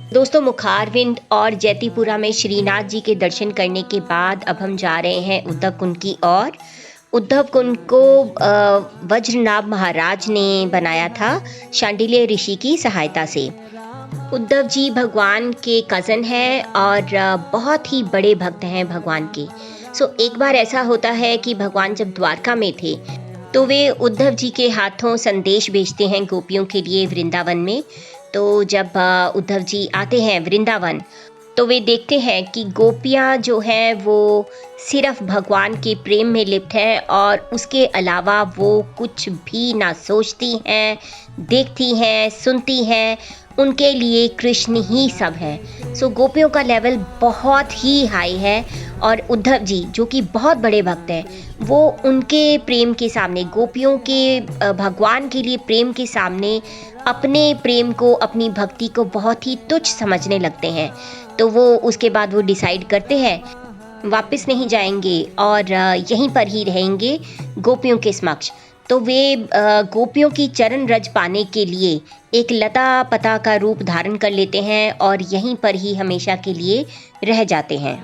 दोस्तों, मुखारविंद और जैतीपुरा में श्रीनाथ जी के दर्शन करने के बाद अब हम जा रहे हैं उद्धव कुंड की ओर। उद्धव कुंड को वज्रनाभ महाराज ने बनाया था शांडिल्य ऋषि की सहायता से। उद्धव जी भगवान के कज़न हैं और बहुत ही बड़े भक्त हैं भगवान के। एक बार ऐसा होता है कि भगवान जब द्वारका में थे तो वे उद्धव जी के हाथों संदेश भेजते हैं गोपियों के लिए वृंदावन में। तो जब उद्धव जी आते हैं वृंदावन तो वे देखते हैं कि गोपियाँ जो हैं वो सिर्फ भगवान के प्रेम में लिप्त हैं और उसके अलावा वो कुछ भी ना सोचती हैं, देखती हैं, सुनती हैं। उनके लिए कृष्ण ही सब है। गोपियों का लेवल बहुत ही हाई है और उद्धव जी जो कि बहुत बड़े भक्त हैं वो उनके प्रेम के सामने, गोपियों के भगवान के लिए प्रेम के सामने अपने प्रेम को, अपनी भक्ति को बहुत ही तुच्छ समझने लगते हैं। तो वो उसके बाद वो डिसाइड करते हैं वापस नहीं जाएंगे और यहीं पर ही रहेंगे गोपियों के समक्ष। तो वे गोपियों की चरण रज पाने के लिए एक लता पता का रूप धारण कर लेते हैं और यहीं पर ही हमेशा के लिए रह जाते हैं।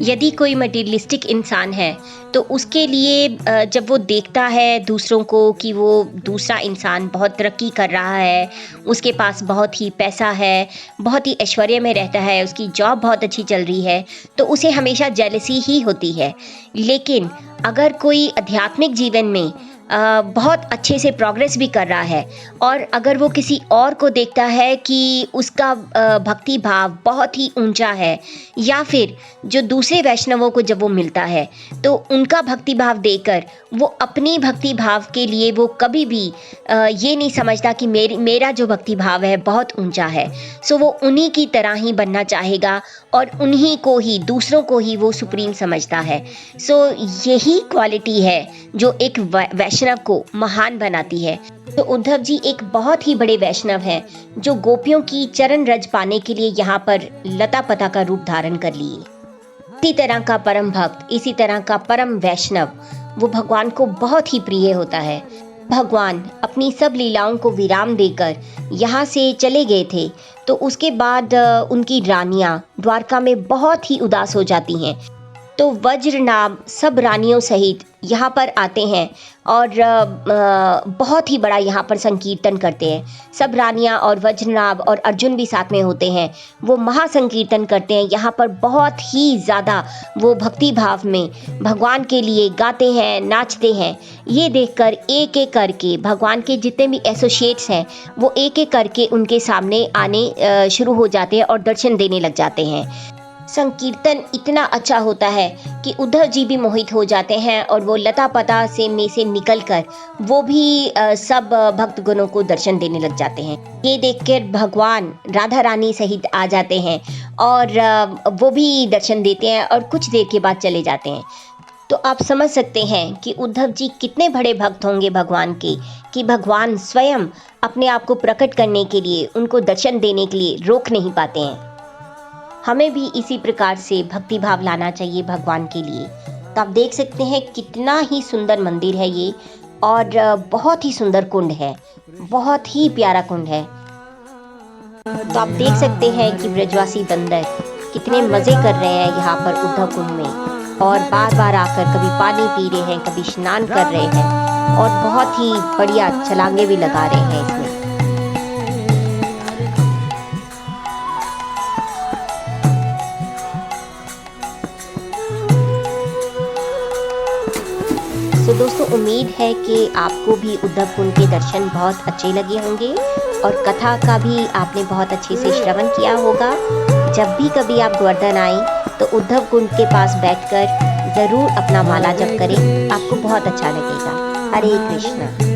यदि कोई मटेरियलिस्टिक इंसान है तो उसके लिए जब वो देखता है दूसरों को कि वो दूसरा इंसान बहुत तरक्की कर रहा है, उसके पास बहुत ही पैसा है, बहुत ही ऐश्वर्य में रहता है, उसकी जॉब बहुत अच्छी चल रही है, तो उसे हमेशा जेलसी ही होती है। लेकिन अगर कोई आध्यात्मिक जीवन में बहुत अच्छे से प्रोग्रेस भी कर रहा है और अगर वो किसी और को देखता है कि उसका भक्ति भाव बहुत ही ऊंचा है, या फिर जो दूसरे वैष्णवों को जब वो मिलता है तो उनका भक्ति भाव देखकर वो अपनी भक्ति भाव के लिए वो कभी भी ये नहीं समझता कि मेरा जो भक्ति भाव है बहुत ऊंचा है। वो उन्हीं की तरह ही बनना चाहेगा और उन्हीं को ही, दूसरों को ही वो सुप्रीम समझता है। यही क्वालिटी है जो एक वैष्णव को महान बनाती है। तो उद्धव जी एक बहुत ही बड़े वैष्णव हैं जो गोपियों की चरण रज पाने के लिए यहाँ पर लता पता का रूप धारण कर लिए। इसी तरह का परम भक्त, इसी तरह का परम वैष्णव वो भगवान को बहुत ही प्रिय होता है। भगवान अपनी सब लीलाओं को विराम देकर यहाँ से चले गए थे तो उसके बाद उनकी रानियां द्वारका में बहुत ही उदास हो जाती हैं। तो वज्रनाभ सब रानियों सहित यहाँ पर आते हैं और बहुत ही बड़ा यहाँ पर संकीर्तन करते हैं। सब रानियाँ और वज्रनाभ और अर्जुन भी साथ में होते हैं। वो महासंकीर्तन करते हैं यहाँ पर, बहुत ही ज़्यादा वो भक्ति भाव में भगवान के लिए गाते हैं, नाचते हैं। ये देखकर एक एक करके भगवान के जितने भी एसोसिएट्स हैं वो एक एक करके उनके सामने आने शुरू हो जाते हैं और दर्शन देने लग जाते हैं। संकीर्तन इतना अच्छा होता है कि उद्धव जी भी मोहित हो जाते हैं और वो लता पता से में से निकलकर वो भी सब भक्त गणों को दर्शन देने लग जाते हैं। ये देखकर भगवान राधा रानी सहित आ जाते हैं और वो भी दर्शन देते हैं और कुछ देर के बाद चले जाते हैं। तो आप समझ सकते हैं कि उद्धव जी कितने बड़े भक्त होंगे भगवान के, कि भगवान स्वयं अपने आप को प्रकट करने के लिए, उनको दर्शन देने के लिए रोक नहीं पाते हैं। हमें भी इसी प्रकार से भक्ति भाव लाना चाहिए भगवान के लिए। तो आप देख सकते हैं कितना ही सुंदर मंदिर है ये और बहुत ही सुंदर कुंड है, बहुत ही प्यारा कुंड है। तो आप देख सकते हैं कि ब्रजवासी बंदर कितने मज़े कर रहे हैं यहाँ पर उद्धव कुंड में और बार बार आकर कभी पानी पी रहे हैं, कभी स्नान कर रहे हैं और बहुत ही बढ़िया छलांगे भी लगा रहे हैं इसमें। तो दोस्तों, उम्मीद है कि आपको भी उद्धव कुंड के दर्शन बहुत अच्छे लगे होंगे और कथा का भी आपने बहुत अच्छे से श्रवण किया होगा। जब भी कभी आप गोवर्धन आए तो उद्धव कुंड के पास बैठकर ज़रूर अपना माला जप करें, आपको बहुत अच्छा लगेगा। हरे कृष्णा।